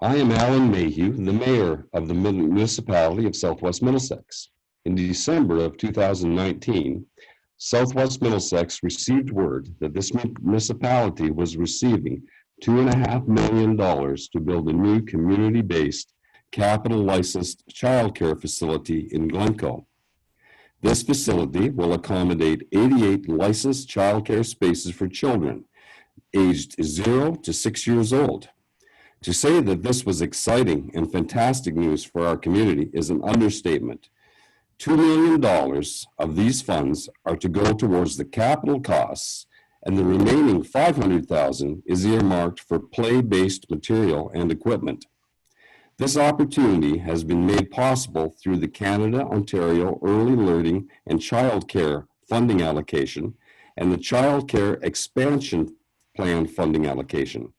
I am Alan Mayhew, the mayor of the municipality of Southwest Middlesex. In December of 2019, Southwest Middlesex received word that this municipality was receiving $2.5 million to build a new community-based capital licensed childcare facility in Glencoe. This facility will accommodate 88 licensed childcare spaces for children aged 0 to 6 years old. To say that this was exciting and fantastic news for our community is an understatement. $2 million of these funds are to go towards the capital costs, and the remaining $500,000 is earmarked for play-based material and equipment. This opportunity has been made possible through the Canada-Ontario Early Learning and Child Care funding allocation and the Child Care Expansion Plan funding allocation.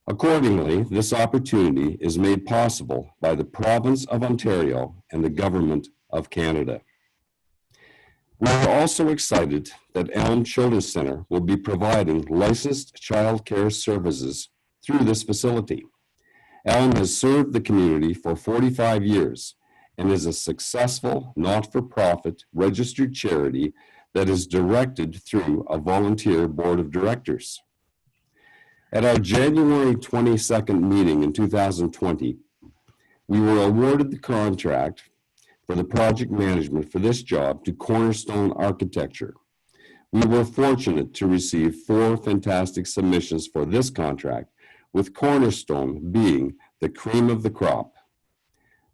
Accordingly, this opportunity is made possible by the Province of Ontario and the Government of Canada. We are also excited that Elm Children's Centre will be providing licensed child care services through this facility. Elm has served the community for 45 years and is a successful not-for-profit registered charity that is directed through a volunteer board of directors. At our January 22nd meeting in 2020, we were awarded the contract for the project management for this job to Cornerstone Architecture. We were fortunate to receive 4 fantastic submissions for this contract, with Cornerstone being the cream of the crop.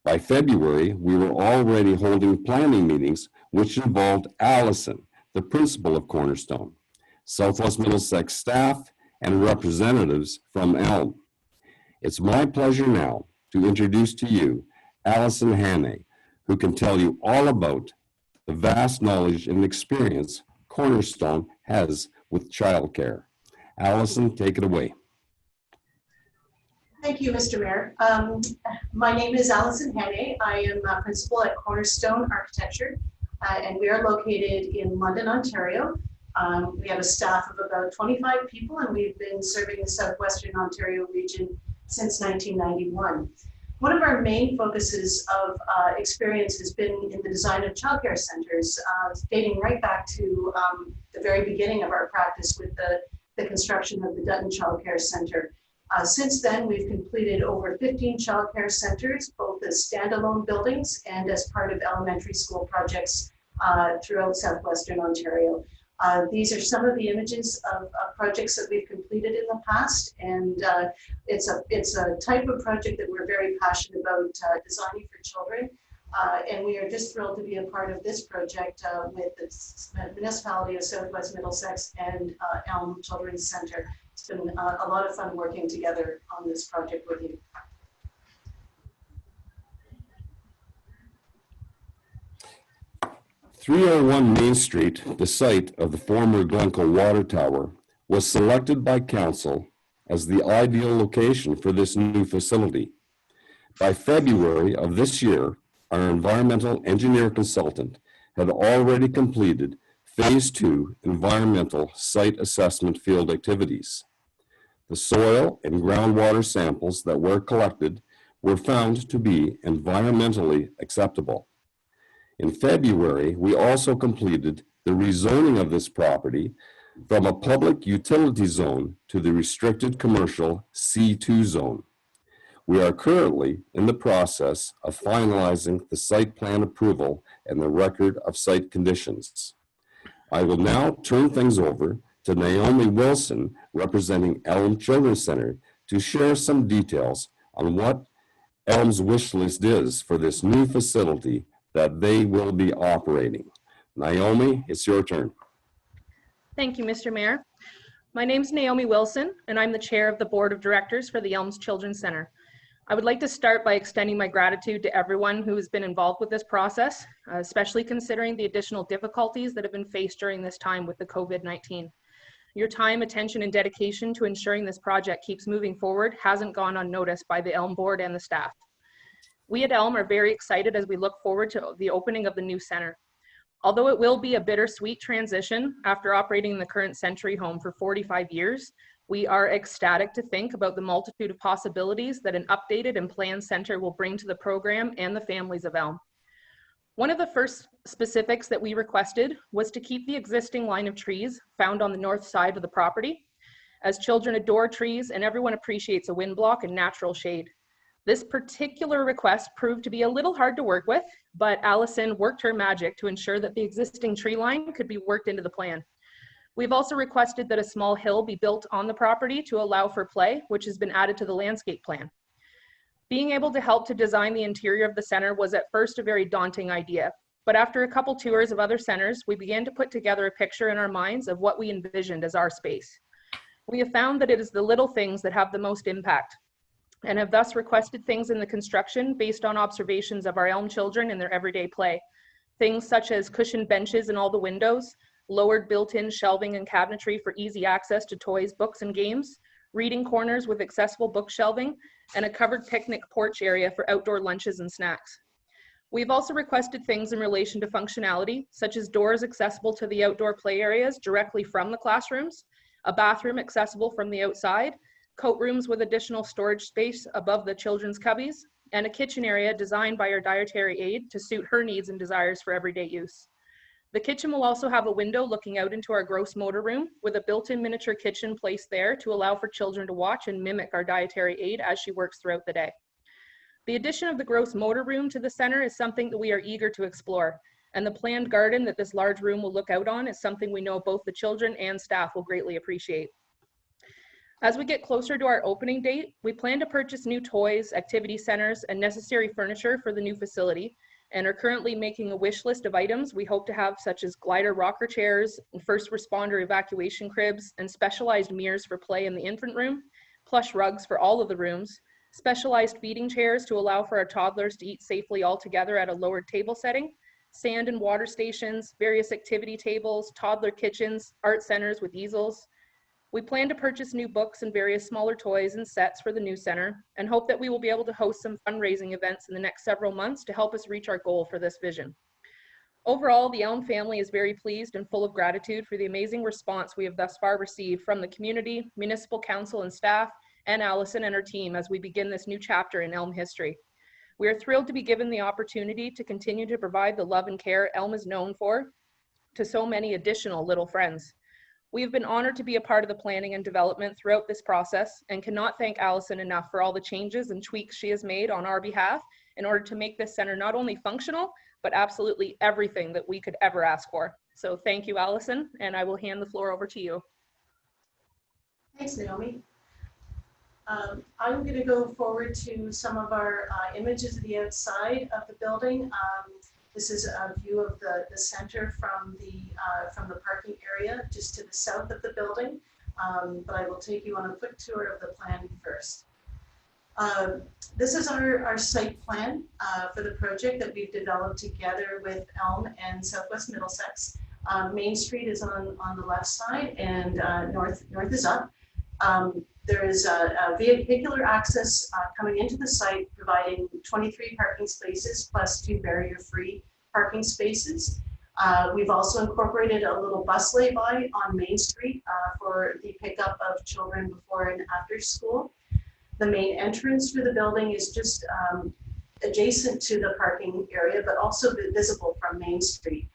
By February, we were already holding planning meetings, which involved Allison, the principal of Cornerstone, Southwest Middlesex staff, and representatives from Elm. It's my pleasure now to introduce to you Allison Hannay, who can tell you all about the vast knowledge and experience Cornerstone has with childcare. Allison, take it away. Thank you, Mr. Mayor. My name is Allison Hannay. I am a principal at Cornerstone Architecture, and we are located in London, Ontario. We have a staff of about 25 people, and we've been serving the Southwestern Ontario region since 1991. One of our main focuses of experience has been in the design of childcare centers, dating right back to the very beginning of our practice with the construction of the Dutton Childcare Center. Since then, we've completed over 15 childcare centers, both as standalone buildings and as part of elementary school projects throughout Southwestern Ontario. These are some of the images of projects that we've completed in the past, and it's a type of project that we're very passionate about designing for children, and we are just thrilled to be a part of this project with the municipality of Southwest Middlesex and Elm Children's Centre. It's been a lot of fun working together on this project with you. 301 Main Street, the site of the former Glencoe Water Tower, was selected by council as the ideal location for this new facility. By February of this year, our environmental engineer consultant had already completed Phase 2 environmental site assessment field activities. The soil and groundwater samples that were collected were found to be environmentally acceptable. In February, we also completed the rezoning of this property from a public utility zone to the restricted commercial C2 zone. We are currently in the process of finalizing the site plan approval and the record of site conditions. I will now turn things over to Naomi Wilson, representing Elm Children's Centre, to share some details on what Elm's wish list is for this new facility that they will be operating. Naomi, it's your turn. Thank you, Mr. Mayor. My name is Naomi Wilson, and I'm the chair of the board of directors for the Elms Children's Centre. I would like to start by extending my gratitude to everyone who has been involved with this process, especially considering the additional difficulties that have been faced during this time with the COVID-19. Your time, attention, and dedication to ensuring this project keeps moving forward hasn't gone unnoticed by the Elm board and the staff. We at Elm are very excited as we look forward to the opening of the new center. Although it will be a bittersweet transition after operating in the current Century Home for 45 years, We are ecstatic to think about the multitude of possibilities that an updated and planned center will bring to the program and the families of Elm. One of the first specifics that we requested was to keep the existing line of trees found on the north side of the property, as children adore trees and everyone appreciates a wind block and natural shade. This particular request proved to be a little hard to work with, but Allison worked her magic to ensure that the existing tree line could be worked into the plan. We've also requested that a small hill be built on the property to allow for play, which has been added to the landscape plan. Being able to help to design the interior of the center was at first a very daunting idea, but after a couple tours of other centers, we began to put together a picture in our minds of what we envisioned as our space. We have found that it is the little things that have the most impact, and have thus requested things in the construction based on observations of our Elm children in their everyday play. Things such as cushioned benches in all the windows, lowered built-in shelving and cabinetry for easy access to toys, books, and games, reading corners with accessible book shelving, and a covered picnic porch area for outdoor lunches and snacks. We've also requested things in relation to functionality, such as doors accessible to the outdoor play areas directly from the classrooms, a bathroom accessible from the outside, coat rooms with additional storage space above the children's cubbies, and a kitchen area designed by our dietary aide to suit her needs and desires for everyday use. The kitchen will also have a window looking out into our gross motor room with a built-in miniature kitchen placed there to allow for children to watch and mimic our dietary aide as she works throughout the day. The addition of the gross motor room to the center is something that we are eager to explore, and the planned garden that this large room will look out on is something we know both the children and staff will greatly appreciate. As we get closer to our opening date, we plan to purchase new toys, activity centers, and necessary furniture for the new facility, and are currently making a wish list of items we hope to have, such as glider rocker chairs, first responder evacuation cribs, and specialized mirrors for play in the infant room, plush rugs for all of the rooms, specialized feeding chairs to allow for our toddlers to eat safely all together at a lowered table setting, sand and water stations, various activity tables, toddler kitchens, art centers with easels. We plan to purchase new books and various smaller toys and sets for the new center, and hope that we will be able to host some fundraising events in the next several months to help us reach our goal for this vision. Overall, the Elm family is very pleased and full of gratitude for the amazing response we have thus far received from the community, municipal council and staff, and Allison and her team as we begin this new chapter in Elm history. We are thrilled to be given the opportunity to continue to provide the love and care Elm is known for to so many additional little friends. We have been honored to be a part of the planning and development throughout this process, and cannot thank Allison enough for all the changes and tweaks she has made on our behalf in order to make this center not only functional, but absolutely everything that we could ever ask for. So thank you, Allison, and I will hand the floor over to you. Thanks, Naomi. I'm going to go forward to some of our images of the outside of the building. This is a view of the center from the parking area just to the south of the building, but I will take you on a quick tour of the plan first. This is our site plan for the project that we've developed together with Elm and Southwest Middlesex. Main Street is on the left side, and north is up. There is a vehicular access coming into the site, providing 23 parking spaces plus 2 barrier-free parking spaces. We've also incorporated a little bus lay-by on Main Street for the pickup of children before and after school. The main entrance for the building is just adjacent to the parking area, but also visible from Main Street.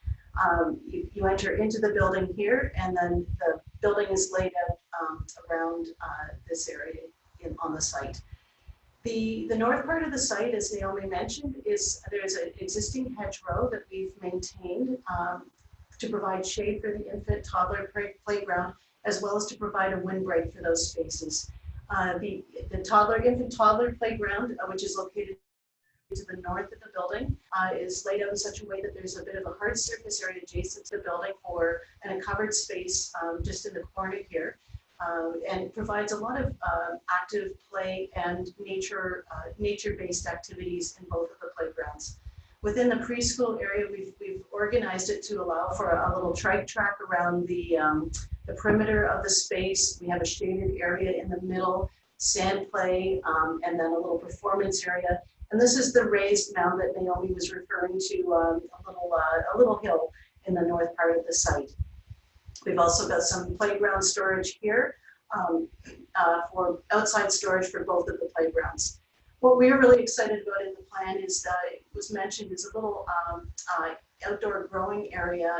You enter into the building here, and then the building is laid out around this area on the site. The north part of the site, as Naomi mentioned, there's an existing hedgerow that we've maintained to provide shade for the infant toddler playground, as well as to provide a windbreak for those spaces. The infant toddler playground, which is located to the north of the building, is laid out in such a way that there's a bit of a hard surface area adjacent to the building and a covered space just in the corner here. And provides a lot of active play and nature-based activities in both of the playgrounds. Within the preschool area, we've organized it to allow for a little trike track around the perimeter of the space. We have a shaded area in the middle, sand play, and then a little performance area. And this is the raised mound that Naomi was referring to, a little hill in the north part of the site. We've also got some playground storage here, for outside storage for both of the playgrounds. What we're really excited about in the plan is it was mentioned is a little outdoor growing area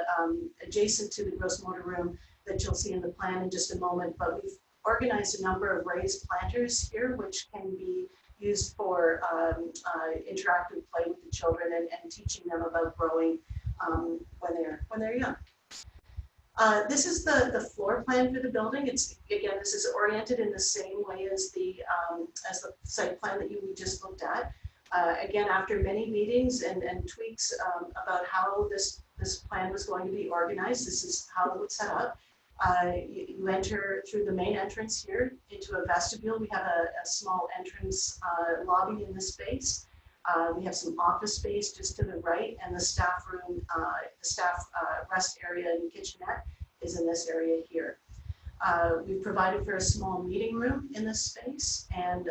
adjacent to the gross motor room that you'll see in the plan in just a moment. But we've organized a number of raised planters here, which can be used for interactive play with the children and teaching them about growing when they're young. This is the floor plan for the building. This is oriented in the same way as the site plan that we just looked at. Again, after many meetings and tweaks about how this plan was going to be organized, this is how it was set up. You enter through the main entrance here into a vestibule. We have a small entrance lobby in this space. We have some office space just to the right, and the staff room, the staff rest area and kitchenette is in this area here. We've provided for a small meeting room in this space, and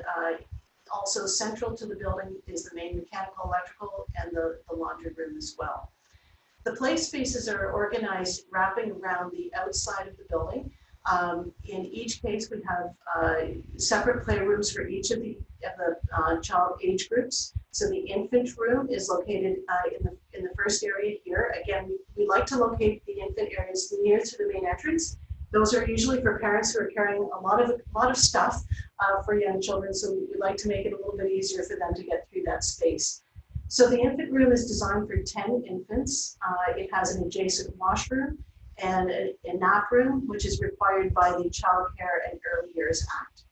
also central to the building is the main mechanical, electrical, and the laundry room as well. The play spaces are organized wrapping around the outside of the building. In each case, we have separate playrooms for each of the child age groups. So the infant room is located in the first area here. Again, we like to locate the infant areas near to the main entrance. Those are usually for parents who are carrying a lot of stuff for young children. So we like to make it a little bit easier for them to get through that space. So the infant room is designed for 10 infants. It has an adjacent washroom and a nap room, which is required by the Child Care and Early Years Act.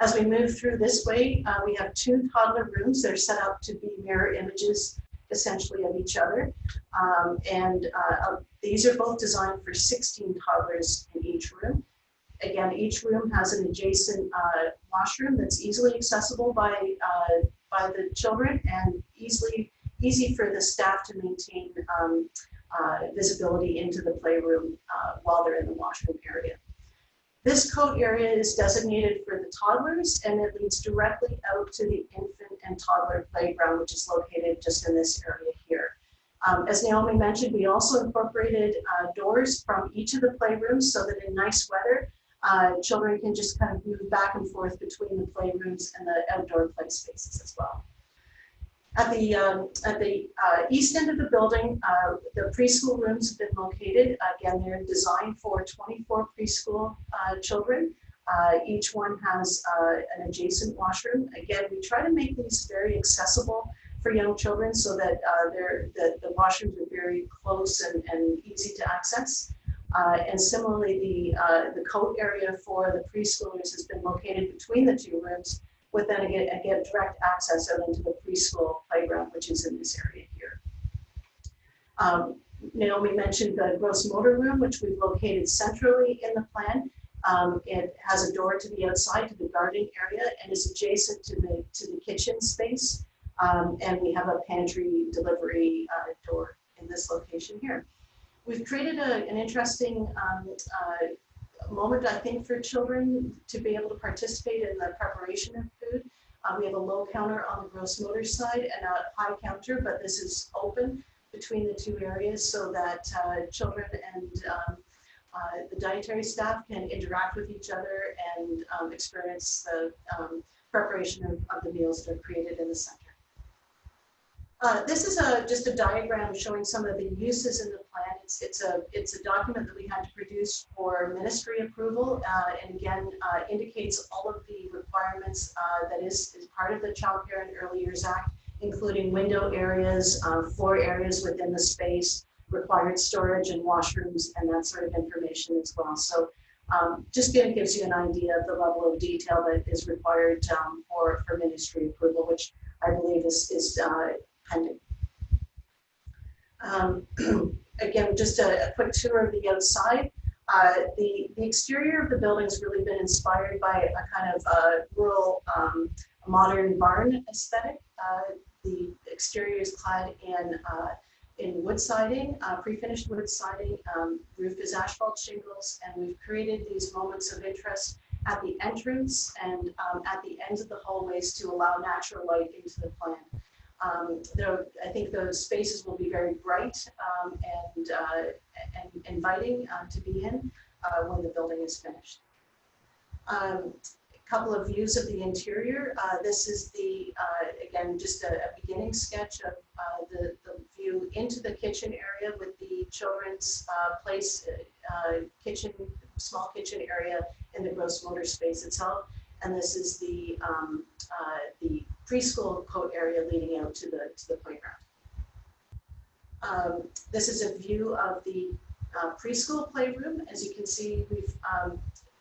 As we move through this way, we have 2 toddler rooms that are set up to be mirror images, essentially, of each other. These are both designed for 16 toddlers in each room. Again, each room has an adjacent washroom that's easily accessible by the children and easy for the staff to maintain visibility into the playroom while they're in the washroom area. This coat area is designated for the toddlers, and it leads directly out to the infant and toddler playground, which is located just in this area here. As Naomi mentioned, we also incorporated doors from each of the playrooms so that in nice weather, children can just kind of move back and forth between the playrooms and the outdoor play spaces as well. At the east end of the building, the preschool rooms have been located. Again, they're designed for 24 preschool children. Each one has an adjacent washroom. Again, we try to make these very accessible for young children so that the washrooms are very close and easy to access. And similarly, the coat area for the preschoolers has been located between the 2 rooms, with then again direct access out into the preschool playground, which is in this area here. Naomi mentioned the gross motor room, which we've located centrally in the plan. It has a door to the outside, to the gardening area, and is adjacent to the kitchen space. And we have a pantry delivery door in this location here. We've created an interesting moment, I think, for children to be able to participate in the preparation of food. We have a low counter on the gross motor side and a high counter, but this is open between the 2 areas so that children and the dietary staff can interact with each other and experience the preparation of the meals that are created in the center. This is just a diagram showing some of the uses in the plan. It's a document that we had to produce for ministry approval, and again indicates all of the requirements that is part of the Child Care and Early Years Act, including window areas, floor areas within the space, required storage and washrooms, and that sort of information as well. So just gives you an idea of the level of detail that is required for ministry approval, which I believe is pending. Again, just a quick tour of the outside. The exterior of the building has really been inspired by a kind of rural modern barn aesthetic. The exterior is clad in wood siding, pre-finished wood siding. Roof is asphalt shingles, and we've created these moments of interest at the entrance and at the ends of the hallways to allow natural light into the plan. I think those spaces will be very bright and inviting to be in when the building is finished. A couple of views of the interior. This is the, again, just a beginning sketch of the view into the kitchen area with the children's kitchen, small kitchen area in the gross motor space itself. And this is the preschool coat area leading out to the playground. This is a view of the preschool playroom. As you can see,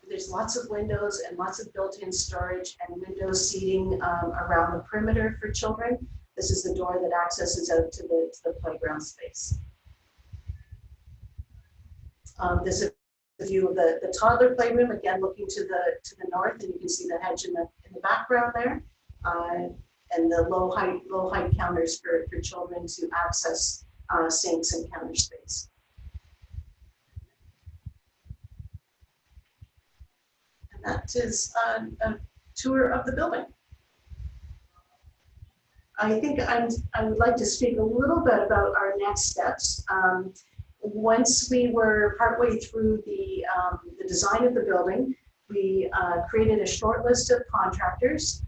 there's lots of windows and lots of built-in storage and window seating around the perimeter for children. This is the door that accesses out to the playground space. This is the view of the toddler playroom, again looking to the north, and you can see the hedge in the background there, and the low height counters for children to access sinks and counter space. And that is a tour of the building. I think I would like to speak a little bit about our next steps. Once we were partway through the design of the building, we created a short list of contractors.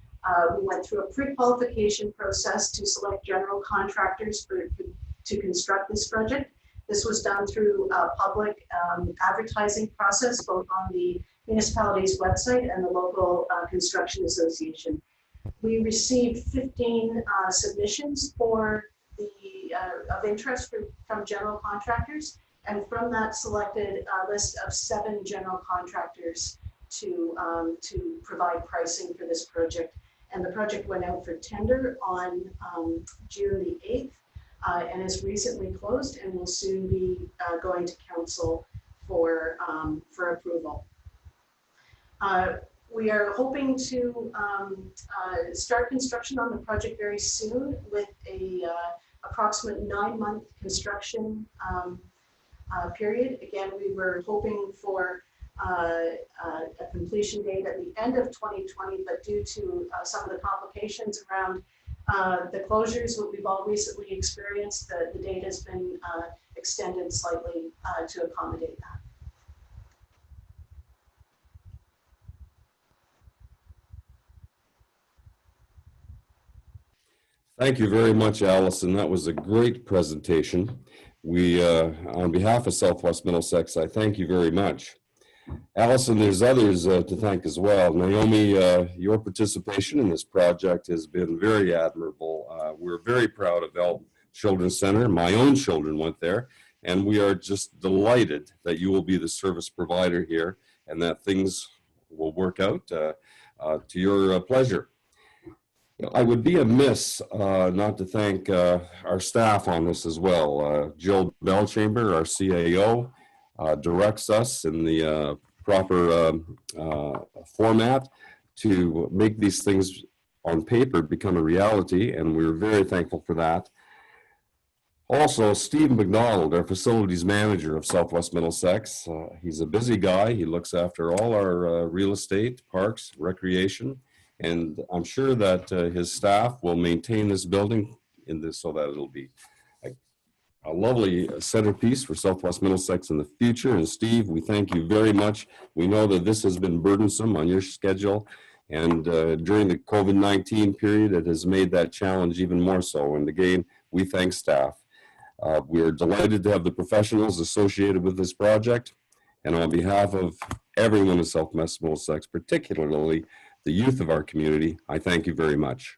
We went through a pre-qualification process to select general contractors to construct this project. This was done through a public advertising process, both on the municipality's website and the local construction association. We received 15 submissions for of interest from general contractors, and from that selected a list of 7 general contractors to provide pricing for this project. And the project went out for tender on June the 8th and is recently closed and will soon be going to council for approval. We are hoping to start construction on the project very soon with a approximate 9-month construction period. Again, we were hoping for a completion date at the end of 2020, but due to some of the complications around the closures that we've all recently experienced, the date has been extended slightly to accommodate that. Thank you very much, Allison. That was a great presentation. We, on behalf of Southwest Middlesex, I thank you very much. Allison, there's others to thank as well. Naomi, your participation in this project has been very admirable. We're very proud of Elm Children's Center. My own children went there, and we are just delighted that you will be the service provider here and that things will work out to your pleasure. I would be amiss not to thank our staff on this as well. Jill Belchamber, our CAO, directs us in the proper format to make these things on paper become a reality, and we're very thankful for that. Also, Steve McDonald, our facilities manager of Southwest Middlesex. He's a busy guy. He looks after all our real estate, parks, recreation, and I'm sure that his staff will maintain this building in this so that it'll be a lovely centerpiece for Southwest Middlesex in the future. And Steve, we thank you very much. We know that this has been burdensome on your schedule, and during the COVID-19 period, it has made that challenge even more so. And again, we thank staff. We're delighted to have the professionals associated with this project. And on behalf of everyone in Southwest Middlesex, particularly the youth of our community, I thank you very much.